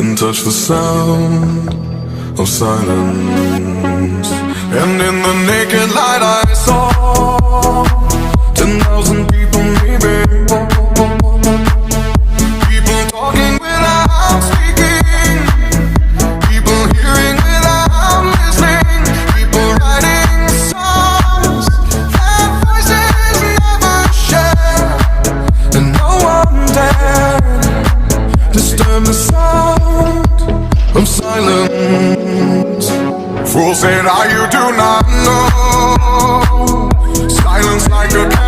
and touch the sound of silence. And in the naked light I saw 10,000 people maybe, people talking without speaking, people hearing without listening, people writing songs that voices never share, and no one dared disturb the sound of silence. Fools say now you do not know. Silence like a cancer